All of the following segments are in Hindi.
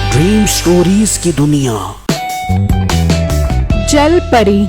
ड्रीम स्टोरीज की दुनिया। जल परी।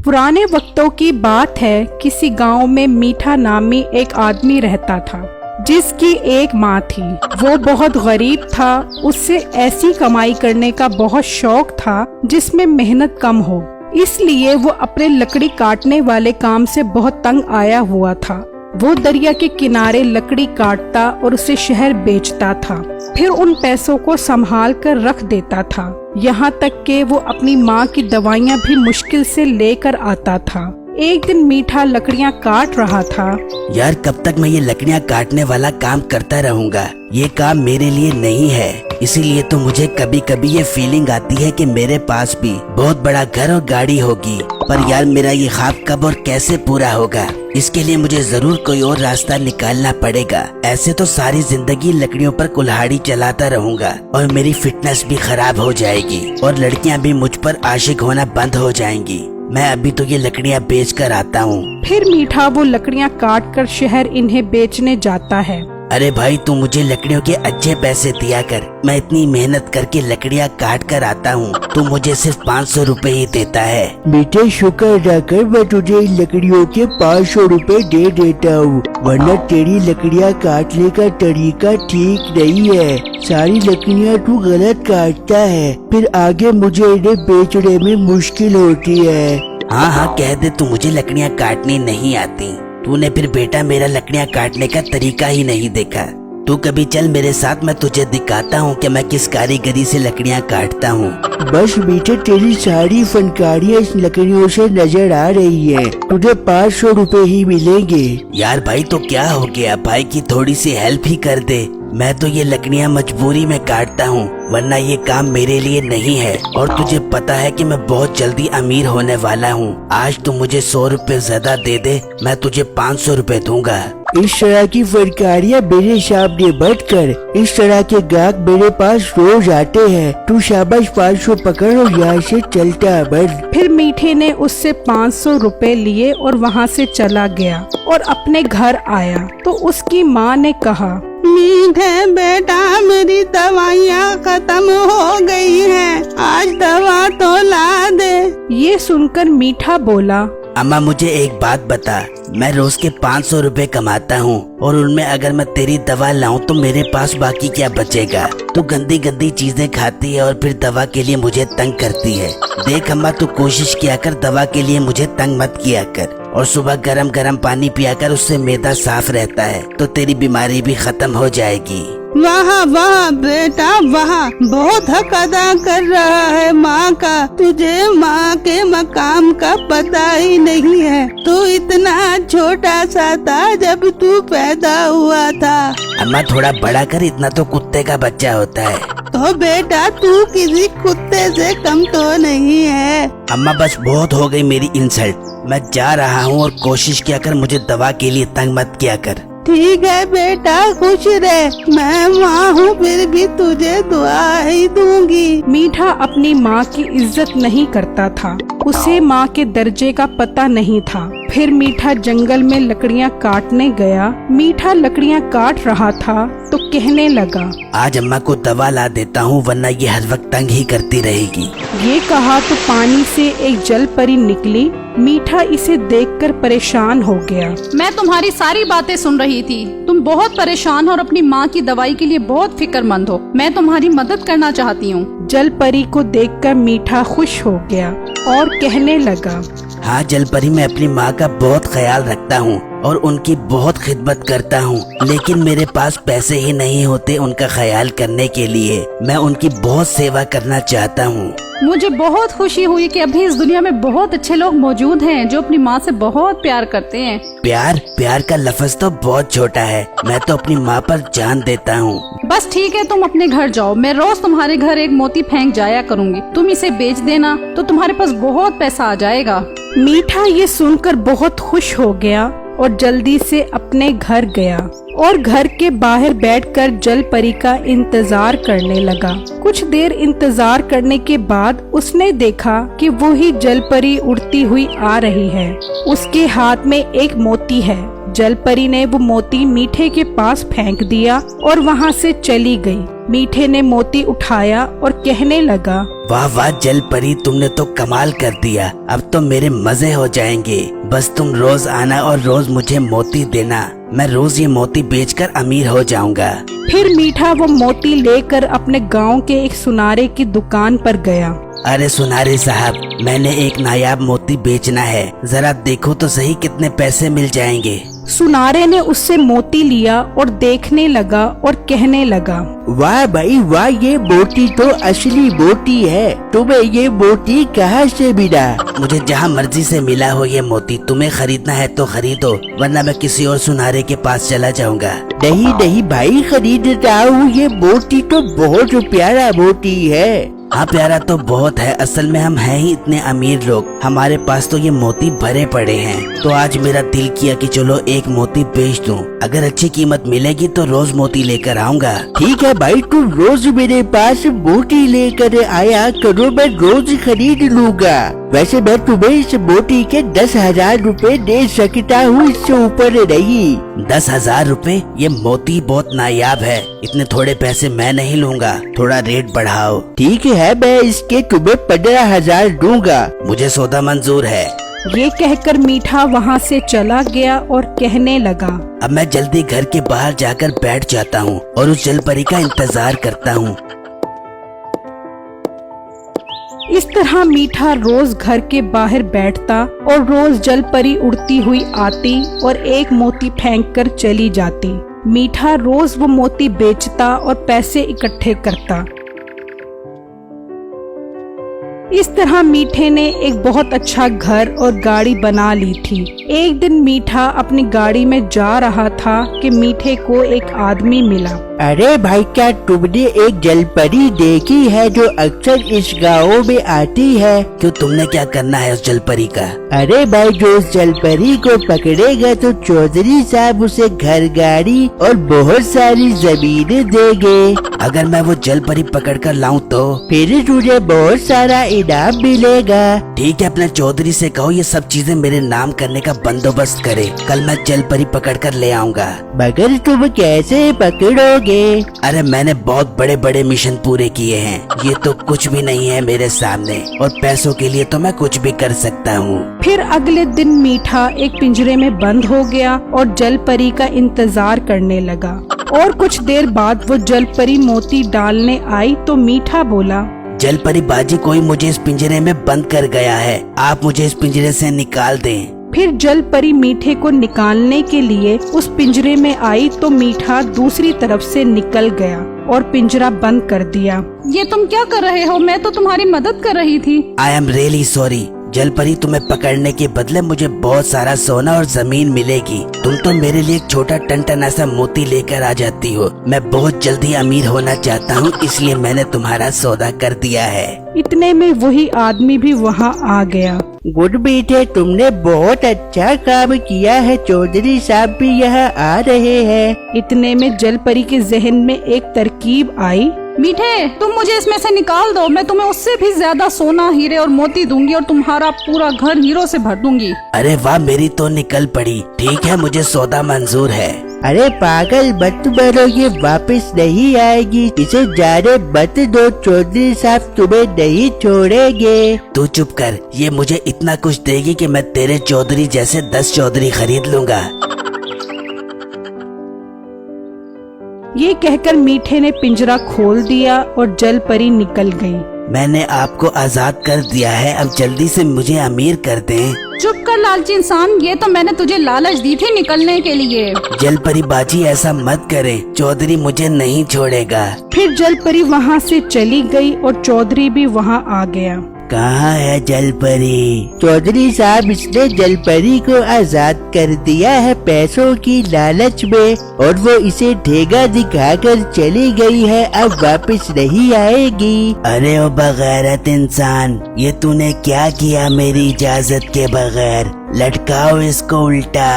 पुराने वक्तों की बात है, किसी गांव में मीठा नामी एक आदमी रहता था जिसकी एक माँ थी। वो बहुत गरीब था। उससे ऐसी कमाई करने का बहुत शौक था जिसमें मेहनत कम हो, इसलिए वो अपने लकड़ी काटने वाले काम से बहुत तंग आया हुआ था। वो दरिया के किनारे लकड़ी काटता और उसे शहर बेचता था, फिर उन पैसों को संभाल कर रख देता था। यहाँ तक कि वो अपनी माँ की दवाइयाँ भी मुश्किल से लेकर आता था। एक दिन मीठा लकड़ियाँ काट रहा था। यार, कब तक मैं ये लकड़ियाँ काटने वाला काम करता रहूँगा? ये काम मेरे लिए नहीं है। इसीलिए तो मुझे कभी कभी ये फीलिंग आती है कि मेरे पास भी बहुत बड़ा घर और गाड़ी होगी। पर यार, मेरा ये ख्वाब कब और कैसे पूरा होगा? इसके लिए मुझे जरूर कोई और रास्ता निकालना पड़ेगा। ऐसे तो सारी जिंदगी लकड़ियों पर कुल्हाड़ी चलाता रहूंगा और मेरी फिटनेस भी खराब हो जाएगी और लड़कियां भी मुझ पर आशिक होना बंद हो जाएंगी। मैं अभी तो ये लकड़ियाँ बेच कर आता हूँ। फिर मीठा वो लकड़ियाँ काट कर शहर इन्हें बेचने जाता है। अरे भाई, तू मुझे लकड़ियों के अच्छे पैसे दिया कर। मैं इतनी मेहनत करके लकड़ियाँ काट कर आता हूँ, तू मुझे सिर्फ 500 रुपए ही देता है। बेटे, शुक्र अदा कर, मैं तुझे इन लकड़ियों के 500 रुपए दे देता हूँ, वरना तेरी लकड़ियाँ काटने का तरीका ठीक नहीं है। सारी लकड़ियाँ तू गलत काटता है, फिर आगे मुझे इन्हें बेचने में मुश्किल होती है। हाँ हाँ, कह दे तू मुझे लकड़ियाँ काटनी नहीं आती। तूने फिर बेटा मेरा लकड़ियाँ काटने का तरीका ही नहीं देखा। तू कभी चल मेरे साथ, मैं तुझे दिखाता हूँ कि मैं किस कारीगरी से लकड़ियाँ काटता हूँ। बस बेटे, तेरी सारी फनकारियाँ इस लकड़ियों से नजर आ रही है। तुझे 500 रुपए ही मिलेंगे। यार भाई, तो क्या हो गया? भाई की थोड़ी सी हेल्प ही कर दे। मैं तो ये लकड़ियाँ मजबूरी में काटता हूँ, वरना ये काम मेरे लिए नहीं है। और तुझे पता है कि मैं बहुत जल्दी अमीर होने वाला हूँ। आज तू मुझे 100 रुपए ज्यादा दे दे, मैं तुझे 500 रुपए दूंगा। इस तरह की फनकारियाँ मेरे सामने मत कर। इस तरह के गाहक मेरे पास रोज आते हैं। तू शाबाश 500 पकड़ और यहाँ से चलता बन। फिर मीठे ने उससे 500 रुपए लिए और वहाँ से चला गया और अपने घर आया तो उसकी माँ ने कहा, मीठे बेटा, मेरी दवाइयाँ खत्म हो गई हैं, आज दवा तो ला दे। ये सुनकर मीठा बोला, अम्मा मुझे एक बात बता, मैं रोज के 500 रुपए कमाता हूँ और उनमें अगर मैं तेरी दवा लाऊं तो मेरे पास बाकी क्या बचेगा? तू गंदी गंदी चीजें खाती है और फिर दवा के लिए मुझे तंग करती है। देख अम्मा, तू कोशिश किया कर, दवा के लिए मुझे तंग मत किया कर। और सुबह गरम गरम पानी पिया कर, उससे मैदा साफ रहता है तो तेरी बीमारी भी खत्म हो जाएगी। वाह वाह बेटा वाह, बहुत हक अदा कर रहा है माँ का। तुझे माँ के मकाम का पता ही नहीं है। तू इतना छोटा सा था जब तू पैदा हुआ था। अम्मा थोड़ा बड़ा कर, इतना तो कुत्ते का बच्चा होता है। तो बेटा, तू किसी कुत्ते से कम तो नहीं है। अम्मा बस बहुत हो गई मेरी इंसल्ट। मैं जा रहा हूँ और कोशिश किया कर, मुझे दवा के लिए तंग मत किया कर। ठीक है बेटा, खुश रह। मैं माँ हूँ, फिर भी तुझे दुआ ही दूंगी। मीठा अपनी माँ की इज्जत नहीं करता था, उसे माँ के दर्जे का पता नहीं था। फिर मीठा जंगल में लकड़ियाँ काटने गया। मीठा लकड़ियाँ काट रहा था तो कहने लगा, आज अम्मा को दवा ला देता हूँ, वरना ये हर वक्त तंग ही करती रहेगी। ये कहा तो पानी से एक जल परी निकली। मीठा इसे देखकर परेशान हो गया। मैं तुम्हारी सारी बातें सुन रही थी। तुम बहुत परेशान हो और अपनी माँ की दवाई के लिए बहुत फिक्रमंद हो। मैं तुम्हारी मदद करना चाहती हूँ। जल परी को देखकर मीठा खुश हो गया और कहने लगा, हाँ जल परी, मैं अपनी माँ का बहुत ख्याल रखता हूँ और उनकी बहुत खिदमत करता हूँ, लेकिन मेरे पास पैसे ही नहीं होते उनका ख्याल करने के लिए। मैं उनकी बहुत सेवा करना चाहता हूँ। मुझे बहुत खुशी हुई कि अभी इस दुनिया में बहुत अच्छे लोग मौजूद हैं जो अपनी माँ से बहुत प्यार करते हैं। प्यार प्यार का लफ्ज तो बहुत छोटा है। मैं तो अपनी माँ पर जान देता हूँ। बस ठीक है, तुम अपने घर जाओ। मैं रोज तुम्हारे घर एक मोती फेंक जाया करूँगी। तुम इसे बेच देना तो तुम्हारे पास बहुत पैसा आ जाएगा। मीठा ये सुनकर बहुत खुश हो गया और जल्दी से अपने घर गया और घर के बाहर बैठकर जल परी का इंतजार करने लगा। कुछ देर इंतजार करने के बाद उसने देखा कि वो ही जल परी उड़ती हुई आ रही है। उसके हाथ में एक मोती है। जल परी ने वो मोती मीठे के पास फेंक दिया और वहाँ से चली गई। मीठे ने मोती उठाया और कहने लगा, वाह वाह जल परी, तुमने तो कमाल कर दिया। अब तो मेरे मजे हो जाएंगे। बस तुम रोज आना और रोज मुझे मोती देना। मैं रोज ये मोती बेचकर अमीर हो जाऊंगा। फिर मीठा वो मोती लेकर अपने गांव के एक सुनारे की दुकान पर गया। अरे सुनारे साहब, मैंने एक नायाब मोती बेचना है, जरा देखो तो सही कितने पैसे मिल जाएंगे। सुनारे ने उससे मोती लिया और देखने लगा और कहने लगा, वाह भाई वाह, ये मोती तो असली मोती है। तुम्हें ये मोती कहाँ से मिला? मुझे जहाँ मर्जी से मिला हो ये मोती। तुम्हें खरीदना है तो खरीदो, वरना मैं किसी और सुनारे के पास चला जाऊंगा। नहीं नहीं भाई, खरीदता हूँ। ये मोती तो बहुत प्यारा मोती है। हाँ प्यारा तो बहुत है, असल में हम हैं ही इतने अमीर लोग, हमारे पास तो ये मोती भरे पड़े हैं। तो आज मेरा दिल किया कि चलो एक मोती बेच दूं। अगर अच्छी कीमत मिलेगी तो रोज मोती लेकर आऊंगा। ठीक है भाई, तुम रोज मेरे पास मोती लेकर आया करो, मैं रोज खरीद लूंगा। वैसे मैं तुम्हें इस मोती के 10,000 रुपए दे सकता हूँ, इससे ऊपर नहीं। 10,000 रुपए? ये मोती बहुत नायाब है, इतने थोड़े पैसे मैं नहीं लूंगा, थोड़ा रेट बढ़ाओ। ठीक है, मैं इसके तुम्हें 15,000 दूंगा। मुझे सौदा मंजूर है। ये कहकर मीठा वहाँ से चला गया और कहने लगा, अब मैं जल्दी घर के बाहर जाकर बैठ जाता हूँ और उस जल परी का इंतजार करता हूँ। इस तरह मीठा रोज घर के बाहर बैठता और रोज जल परी उड़ती हुई आती और एक मोती फेंक कर चली जाती। मीठा रोज वो मोती बेचता और पैसे इकट्ठे करता। इस तरह मीठे ने एक बहुत अच्छा घर और गाड़ी बना ली थी। एक दिन मीठा अपनी गाड़ी में जा रहा था कि मीठे को एक आदमी मिला। अरे भाई, क्या तुमने एक जलपरी देखी है जो अक्सर इस गाँव में आती है? क्यों, तुमने क्या करना है उस जल परी का? अरे भाई, जो उस जलपरी को पकड़ेगा तो चौधरी साहब उसे घर, गाड़ी और बहुत सारी जमीनें देंगे। अगर मैं वो जल परी पकड़ कर लाऊं तो? फिर तुझे बहुत सारा इनाम मिलेगा। ठीक है, अपने चौधरी से कहो ये सब चीजें मेरे नाम करने का बंदोबस्त करे। कल मैं जल परी पकड़ कर ले आऊंगा। मगर तुम कैसे पकड़ोगे? अरे मैंने बहुत बड़े बड़े मिशन पूरे किए हैं, ये तो कुछ भी नहीं है मेरे सामने, और पैसों के लिए तो मैं कुछ भी कर सकता हूँ। फिर अगले दिन मीठा एक पिंजरे में बंद हो गया और जल परी का इंतजार करने लगा। और कुछ देर बाद वो जल परी मोती डालने आई तो मीठा बोला, जल परी बाजी, कोई मुझे इस पिंजरे में बंद कर गया है, आप मुझे इस पिंजरे से निकाल दें। फिर जल परी मीठे को निकालने के लिए उस पिंजरे में आई तो मीठा दूसरी तरफ से निकल गया और पिंजरा बंद कर दिया। ये तुम क्या कर रहे हो? मैं तो तुम्हारी मदद कर रही थी। आई एम रियली सॉरी जल परी, तुम्हें पकड़ने के बदले मुझे बहुत सारा सोना और जमीन मिलेगी। तुम तो मेरे लिए एक छोटा टन ऐसा मोती लेकर आ जाती हो। मैं बहुत जल्दी अमीर होना चाहता हूँ, इसलिए मैंने तुम्हारा सौदा कर दिया है। इतने में वही आदमी भी वहाँ आ गया। गुड बेटे, तुमने बहुत अच्छा काम किया है। चौधरी साहब भी यहाँ आ रहे हैं। इतने में जल परी के जहन में एक तरकीब आई। मीठे, तुम मुझे इसमें से निकाल दो, मैं तुम्हें उससे भी ज्यादा सोना, हीरे और मोती दूंगी और तुम्हारा पूरा घर हीरो से भर दूंगी। अरे वाह, मेरी तो निकल पड़ी। ठीक है, मुझे सौदा मंजूर है। अरे पागल मत बनो, ये वापस नहीं आएगी, इसे जाने मत दो। चौधरी साहब तुम्हें नहीं छोड़ेंगे। तू चुप कर, ये मुझे इतना कुछ देगी कि मैं तेरे चौधरी जैसे 10 चौधरी खरीद लूंगा। ये कहकर मीठे ने पिंजरा खोल दिया और जल परी निकल गई। मैंने आपको आजाद कर दिया है, अब जल्दी से मुझे अमीर कर दें। चुप कर लालची इंसान, ये तो मैंने तुझे लालच दी थी निकलने के लिए। जल परी बाजी, ऐसा मत करे, चौधरी मुझे नहीं छोड़ेगा। फिर जल परी वहाँ से चली गई और चौधरी भी वहाँ आ गया। कहाँ है जल परी? चौधरी साहब, इसने जलपरी को आजाद कर दिया है पैसों की लालच में, और वो इसे ठेगा दिखाकर चली गई है, अब वापस नहीं आएगी। अरे ओ बगैरत इंसान, ये तूने क्या किया मेरी इजाजत के बगैर? लटकाओ इसको उल्टा।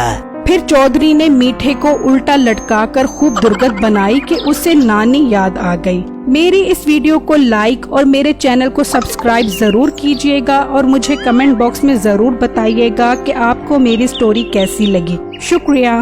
फिर चौधरी ने मीठे को उल्टा लटकाकर खूब दुर्गत बनाई कि उसे नानी याद आ गई। मेरी इस वीडियो को लाइक और मेरे चैनल को सब्सक्राइब जरूर कीजिएगा और मुझे कमेंट बॉक्स में जरूर बताइएगा कि आपको मेरी स्टोरी कैसी लगी। शुक्रिया।